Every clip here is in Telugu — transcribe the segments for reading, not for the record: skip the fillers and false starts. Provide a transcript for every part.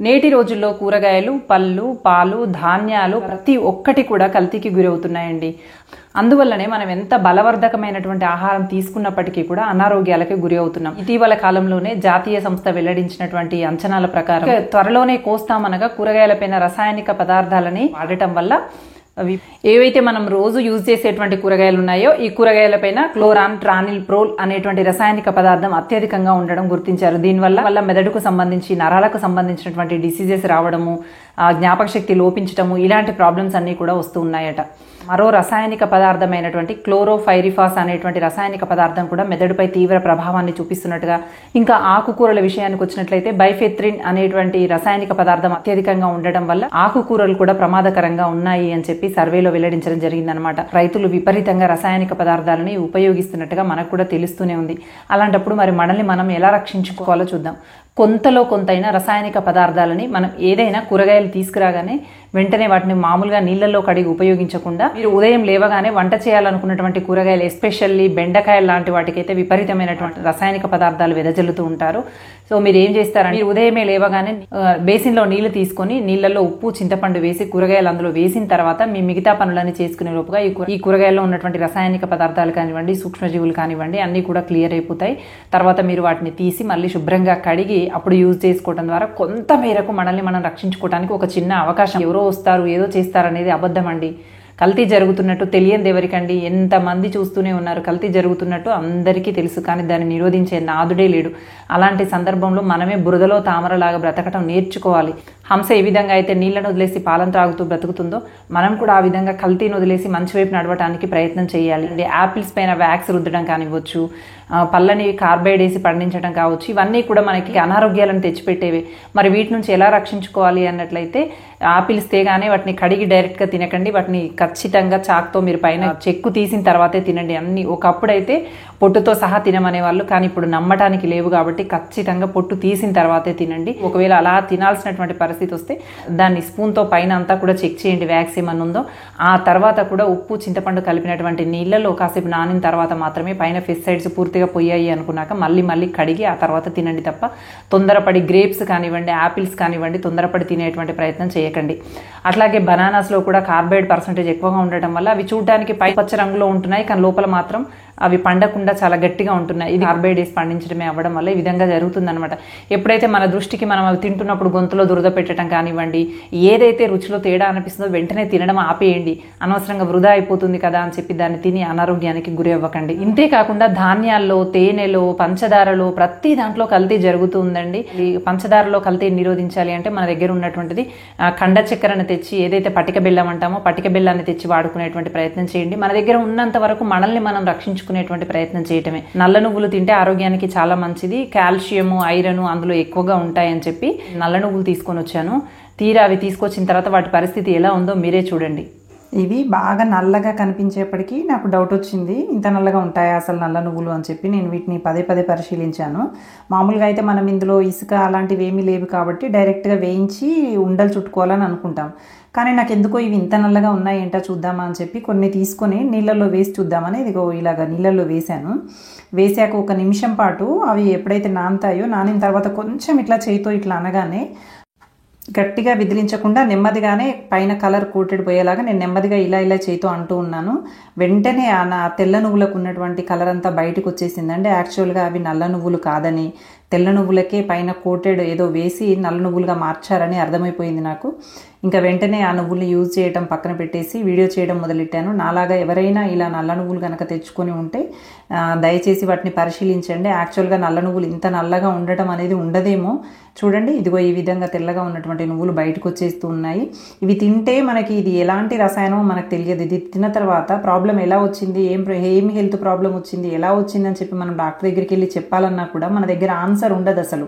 నేటి రోజుల్లో కూరగాయలు, పళ్ళు, పాలు, ధాన్యాలు ప్రతి ఒక్కటి కూడా కల్తీకి గురవుతున్నాయండి. అందువల్లనే మనం ఎంత బలవర్ధకమైనటువంటి ఆహారం తీసుకున్నప్పటికీ కూడా అనారోగ్యాలకు గురి అవుతున్నాం. ఇటీవల కాలంలోనే జాతీయ సంస్థ వెల్లడించినటువంటి అంచనాల ప్రకారం త్వరలోనే కోస్తామనగా కూరగాయలపైన రసాయనిక పదార్థాలని వాడటం వల్ల అవి ఏవైతే మనం రోజు యూజ్ చేసేటువంటి కూరగాయలు ఉన్నాయో ఈ కూరగాయలపైన క్లోరాన్ ట్రానిల్ప్రోల్ అనేటువంటి రసాయనిక పదార్థం అత్యధికంగా ఉండడం గుర్తించారు. దీనివల్ల మెదడుకు సంబంధించి నరాలకు సంబంధించినటువంటి డిసీజెస్ రావడము, జ్ఞాపక శక్తి లోపించడము, ఇలాంటి ప్రాబ్లమ్స్ అన్నీ కూడా వస్తూ ఉన్నాయట. మరో రసాయనిక పదార్థమైనటువంటి క్లోరోఫైరిఫాస్ అనేటువంటి రసాయనిక పదార్థం కూడా మెదడుపై తీవ్ర ప్రభావాన్ని చూపిస్తున్నట్టుగా, ఇంకా ఆకుకూరల విషయానికి వచ్చినట్లయితే బైఫెత్రిన్ అనేటువంటి రసాయనిక పదార్థం అత్యధికంగా ఉండటం వల్ల ఆకుకూరలు కూడా ప్రమాదకరంగా ఉన్నాయి అని చెప్పి సర్వేలో వెల్లడించడం జరిగిందనమాట. రైతులు విపరీతంగా రసాయనిక పదార్థాలని ఉపయోగిస్తున్నట్టుగా మనకు కూడా తెలుస్తూనే ఉంది. అలాంటప్పుడు మరి మనల్ని మనం ఎలా రక్షించుకోవాలో చూద్దాం. కొంతలో కొంతైనా రసాయనిక పదార్థాలని మనం ఏదైనా కూరగాయలు తీసుకురాగానే వెంటనే వాటిని మామూలుగా నీళ్ళల్లో కడిగి ఉపయోగించకుండా, మీరు ఉదయం లేవగానే వంట చేయాలనుకున్నటువంటి కూరగాయలు ఎస్పెషల్లీ బెండకాయలు లాంటి వాటికైతే విపరీతమైనటువంటి రసాయనిక పదార్థాలు వెదజల్లుతూ ఉంటారు. సో మీరు ఏం చేస్తారంటే, మీరు ఉదయమే లేవగానే బేసిన్లో నీళ్లు తీసుకొని నీళ్ళల్లో ఉప్పు, చింతపండు వేసి కూరగాయలు అందులో వేసిన తర్వాత మీ మిగతా పనులన్నీ చేసుకునే లోపుగా ఈ కూరగాయల్లో ఉన్నటువంటి రసాయనిక పదార్థాలు కానివ్వండి, సూక్ష్మజీవులు కానివ్వండి అన్నీ కూడా క్లియర్ అయిపోతాయి. తర్వాత మీరు వాటిని తీసి మళ్ళీ శుభ్రంగా కడిగి అప్పుడు యూజ్ చేసుకోవడం ద్వారా కొంత మేరకు మనల్ని మనం రక్షించుకోవడానికి ఒక చిన్న అవకాశం. ఎవరో వస్తారు ఏదో చేస్తారనేది అబద్ధం అండి. కల్తీ జరుగుతున్నట్టు తెలియనిది ఎవరికండి? ఎంతమంది చూస్తూనే ఉన్నారు. కల్తీ జరుగుతున్నట్టు అందరికీ తెలుసు, కానీ దాన్ని నిరోధించే నాదుడే లేడు. అలాంటి సందర్భంలో మనమే బురదలో తామరలాగా బ్రతకటం నేర్చుకోవాలి. హంస ఏ విధంగా అయితే నీళ్లను వదిలేసి పాలను త్రాగుతూ బ్రతుకుతుందో మనం కూడా ఆ విధంగా కల్తీని వదిలేసి మంచి వైపు నడవడానికి ప్రయత్నం చేయాలి. యాపిల్స్ పైన వ్యాక్స్ రుద్దడం కానివ్వచ్చు, పళ్ళని కార్బైడ్ వేసి పండించడం కావచ్చు, ఇవన్నీ కూడా మనకి అనారోగ్యాలను తెచ్చిపెట్టేవి. మరి వీటి నుంచి ఎలా రక్షించుకోవాలి అన్నట్లయితే, ఆపిల్స్ తేగానే వాటిని కడిగి డైరెక్ట్గా తినకండి. వాటిని ఖచ్చితంగా చాక్తో మీరు పైన చెక్కు తీసిన తర్వాతే తినండి. అన్ని ఒకప్పుడైతే పొట్టుతో సహా తినమనే వాళ్ళు, కానీ ఇప్పుడు నమ్మటానికి లేవు కాబట్టి ఖచ్చితంగా పొట్టు తీసిన తర్వాతే తినండి. ఒకవేళ అలా తినాల్సినటువంటి పరిస్థితి వస్తే దాన్ని స్పూన్తో పైన అంతా కూడా చెక్ చేయండి వ్యాక్స్ ఏమన్నా ఉందో. ఆ తర్వాత కూడా ఉప్పు, చింతపండు కలిపినటువంటి నీళ్ళలో కాసేపు నానిన తర్వాత మాత్రమే పైన పెస్టిసైడ్స్ పూర్తిగా పోయాయి అనుకున్నాక మళ్ళీ కడిగి ఆ తర్వాత తినండి తప్ప తొందరపడి గ్రేప్స్ కానివ్వండి, యాపిల్స్ కానివ్వండి తొందరపడి తినేటువంటి ప్రయత్నం చేయకండి. అట్లాగే బనానాస్లో కూడా కార్బైడ్ పర్సంటేజ్ ఎక్కువగా ఉండటం వల్ల అవి చూడడానికి పై పచ్చ రంగులో ఉంటున్నాయి, కానీ లోపల మాత్రం అవి పండకుండా చాలా గట్టిగా ఉంటున్నాయి. ఇది కార్బైడ్ వేసి పండించడమే అవ్వడం వల్ల ఈ విధంగా జరుగుతుందన్నమాట. ఎప్పుడైతే మన దృష్టికి మనం అవి తింటున్నప్పుడు గొంతులో దురద పెట్టడం కానివ్వండి, ఏదైతే రుచిలో తేడా అనిపిస్తుందో వెంటనే తినడం ఆపేయండి. అనవసరంగా వృధా అయిపోతుంది కదా అని చెప్పి దాన్ని తిని అనారోగ్యానికి గురి అవ్వకండి. ఇంతేకాకుండా ధాన్యాల్లో, తేనెలో, పంచదారలో ప్రతి దాంట్లో కల్తీ జరుగుతూ ఉందండి. ఈ పంచదారలో కల్తీ నిరోధించాలి అంటే మన దగ్గర ఉన్నటువంటిది కండ చక్కెరను తెచ్చి, ఏదైతే పటిక బెల్లం అంటామో పటిక బెల్లాన్ని తెచ్చి వాడుకునేటువంటి ప్రయత్నం చేయండి. మన దగ్గర ఉన్నంత వరకు మనల్ని మనం రక్షించుకునేటువంటి ప్రయత్నం చేయటమే. నల్ల నువ్వులు తింటే ఆరోగ్యానికి చాలా మంచిది. కాల్షియము, ఐరన్ అందులో ఎక్కువగా ఉంటాయని చెప్పి నల్ల నువ్వులు తీసుకొని వచ్చాను. తీరా అవి తీసుకొచ్చిన తర్వాత వాటి పరిస్థితి ఎలా ఉందో మీరే చూడండి. ఇవి బాగా నల్లగా కనిపించేప్పటికీ నాకు డౌట్ వచ్చింది, ఇంత నల్లగా ఉంటాయా అసలు నల్ల నువ్వులు అని చెప్పి నేను వీటిని పదే పరిశీలించాను. మామూలుగా అయితే మనం ఇందులో ఇసుక అలాంటివి ఏమీ లేవు కాబట్టి డైరెక్ట్గా వేయించి ఉండలు చుట్టుకోవాలని అనుకుంటాం. కానీ నాకు ఎందుకో ఇవి ఇంత నల్లగా ఉన్నాయి ఏంటో చూద్దామా అని చెప్పి కొన్ని తీసుకొని నీళ్ళల్లో వేసి చూద్దామని ఇదిగో ఇలాగ నీళ్ళల్లో వేశాను. వేసాక ఒక నిమిషం పాటు అవి ఎప్పుడైతే నానతాయో, నానిన తర్వాత కొంచెం ఇట్లా చేయితో ఇట్లా అనగానే గట్టిగా విదిలించకుండా నెమ్మదిగానే పైన కలర్ కోటెడ్ పోయేలాగా నేను నెమ్మదిగా ఇలా చేయితో అంటూ ఉన్నాను. వెంటనే నా తెల్ల నువ్వులకు ఉన్నటువంటి కలర్ అంతా బయటకు వచ్చేసిందండి. యాక్చువల్గా అవి నల్ల నువ్వులు కాదని, తెల్ల నువ్వులకే పైన కోటెడ్ ఏదో వేసి నల్ల నువ్వులుగా మార్చారని అర్థమైపోయింది నాకు. ఇంకా వెంటనే ఆ నువ్వుల్ని యూజ్ చేయడం పక్కన పెట్టేసి వీడియో చేయడం మొదలెట్టాను. నాలాగా ఎవరైనా ఇలా నల్ల నువ్వులు కనుక తెచ్చుకొని ఉంటే దయచేసి వాటిని పరిశీలించండి. యాక్చువల్గా నల్ల నువ్వులు ఇంత నల్లగా ఉండటం అనేది ఉండదేమో. చూడండి, ఇదిగో ఈ విధంగా తెల్లగా ఉన్నటువంటి నువ్వులు బయటకు వచ్చేస్తూ ఉన్నాయి. ఇవి తింటే మనకి ఇది ఎలాంటి రసాయనమో మనకు తెలియదు. ఇది తిన్న తర్వాత ప్రాబ్లం ఎలా వచ్చింది, ఏం హెల్త్ ప్రాబ్లం వచ్చింది, ఎలా వచ్చిందని చెప్పి మనం డాక్టర్ దగ్గరికి వెళ్ళి చెప్పాలన్నా కూడా మన దగ్గర ఆన్సర్ ఉండదు అసలు.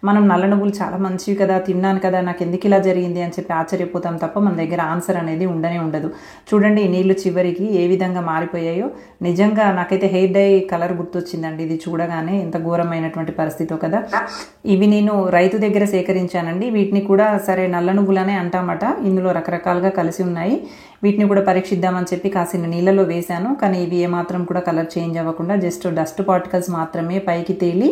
మనం నల్ల నువ్వులు చాలా మంచివి కదా, తిన్నాను కదా, నాకు ఎందుకు ఇలా జరిగింది అని చెప్పి ఆశ్చర్యపోతాం తప్ప మన దగ్గర ఆన్సర్ అనేది ఉండదు. చూడండి ఈ నీళ్లు చివరికి ఏ విధంగా మారిపోయాయో. నిజంగా నాకైతే హెయిర్ డై కలర్ గుర్తొచ్చిందండి ఇది చూడగానే. ఎంత ఘోరమైనటువంటి పరిస్థితో కదా. ఇవి నేను రైతు దగ్గర సేకరించానండి. వీటిని కూడా సరే నల్ల నువ్వులనే అంటామట, ఇందులో రకరకాలుగా కలిసి ఉన్నాయి. వీటిని కూడా పరీక్షిద్దామని చెప్పి కాసిన నీళ్ళలో వేశాను. కానీ ఇవి ఏమాత్రం కూడా కలర్ చేంజ్ అవ్వకుండా జస్ట్ డస్ట్ పార్టికల్స్ మాత్రమే పైకి తేలి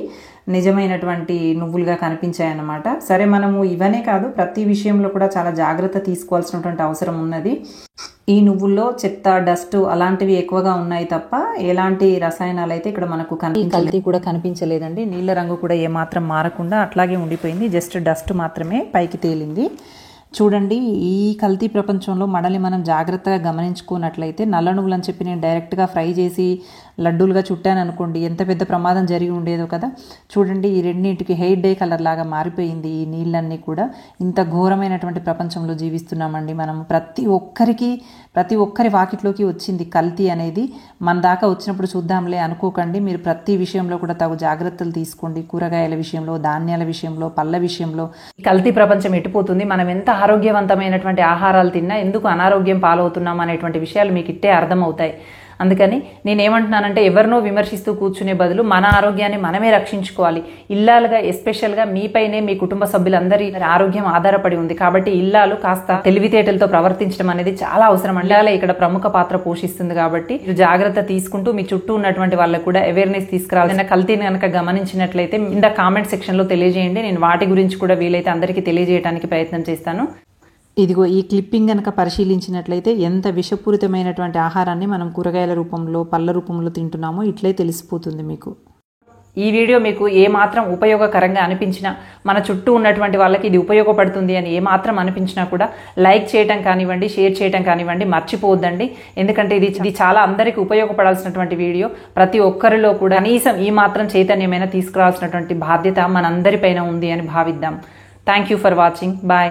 నిజమైనటువంటి నువ్వులుగా కనిపించాయి అన్నమాట. సరే, మనము ఇవనే కాదు ప్రతి విషయంలో కూడా చాలా జాగ్రత్త తీసుకోవాల్సినటువంటి అవసరం ఉన్నది. ఈ నువ్వుల్లో చెత్త, డస్ట్ అలాంటివి ఎక్కువగా ఉన్నాయి తప్ప ఎలాంటి రసాయనాలు అయితే ఇక్కడ మనకు కల్తీ కూడా కనిపించలేదండి. నీళ్ళ రంగు కూడా ఏమాత్రం మారకుండా అట్లాగే ఉండిపోయింది. జస్ట్ డస్ట్ మాత్రమే పైకి తేలింది. చూడండి, ఈ కల్తీ ప్రపంచంలో మనల్ని మనం జాగ్రత్తగా గమనించుకున్నట్లయితే నల్ల నువ్వులు అని చెప్పి నేను డైరెక్ట్గా ఫ్రై చేసి లడ్డూలుగా చుట్టాను అనుకోండి, ఎంత పెద్ద ప్రమాదం జరిగి ఉండేదో కదా. చూడండి, ఈ రెండింటికి హెయిర్ డే కలర్ లాగా మారిపోయింది ఈ నీళ్ళన్నీ కూడా. ఇంత ఘోరమైనటువంటి ప్రపంచంలో జీవిస్తున్నామండి మనం. ప్రతి ఒక్కరి వాకిట్లోకి వచ్చింది కల్తీ అనేది. మన దాకా వచ్చినప్పుడు చూద్దాంలే అనుకోకండి. మీరు ప్రతి విషయంలో కూడా తగు జాగ్రత్తలు తీసుకోండి. కూరగాయల విషయంలో, ధాన్యాల విషయంలో, పళ్ళ విషయంలో. కల్తీ ప్రపంచం ఎట్టిపోతుంది, మనం ఎంత ఆరోగ్యవంతమైనటువంటి ఆహారాలు తిన్నా ఎందుకు అనారోగ్యం పాలవుతున్నాం అనేటువంటి విషయాలు మీకు ఇట్టే అర్థమవుతాయి. అందుకని నేనేమంటున్నానంటే, ఎవరినో విమర్శిస్తూ కూర్చునే బదులు మన ఆరోగ్యాన్ని మనమే రక్షించుకోవాలి. ఇల్లాలుగా ఎస్పెషల్గా మీపైనే, మీ కుటుంబ సభ్యులందరి ఆరోగ్యం ఆధారపడి ఉంది. కాబట్టి ఇల్లాలు కాస్త తెలివితేటలతో ప్రవర్తించడం అనేది చాలా అవసరం. ఇల్లాలే ఇక్కడ ప్రముఖ పాత్ర పోషిస్తుంది. కాబట్టి మీరు జాగ్రత్త తీసుకుంటూ మీ చుట్టూ ఉన్నటువంటి వాళ్ళకు కూడా అవేర్నెస్ తీసుకురావాల్సిన కల్తీని కనుక గమనించినట్లయితే కింద కామెంట్ సెక్షన్లో తెలియజేయండి. నేను వాటి గురించి కూడా వీలైతే అందరికీ తెలియజేయడానికి ప్రయత్నం చేస్తాను. ఇదిగో ఈ క్లిప్పింగ్ కనుక పరిశీలించినట్లయితే ఎంత విషపూరితమైనటువంటి ఆహారాన్ని మనం కూరగాయల రూపంలో, పళ్ళ రూపంలో తింటున్నామో ఇట్లే తెలిసిపోతుంది మీకు. ఈ వీడియో మీకు ఏమాత్రం ఉపయోగకరంగా అనిపించినా, మన చుట్టూ ఉన్నటువంటి వాళ్ళకి ఇది ఉపయోగపడుతుంది అని ఏమాత్రం అనిపించినా కూడా లైక్ చేయటం కానివ్వండి, షేర్ చేయటం కానివ్వండి మర్చిపోవద్దండి. ఎందుకంటే ఇది చాలా అందరికీ ఉపయోగపడాల్సినటువంటి వీడియో. ప్రతి ఒక్కరిలో కూడా కనీసం ఈ మాత్రం చైతన్యమైన తీసుకురావాల్సినటువంటి బాధ్యత మనందరిపైన ఉంది అని భావిద్దాం. Thank you for watching. Bye.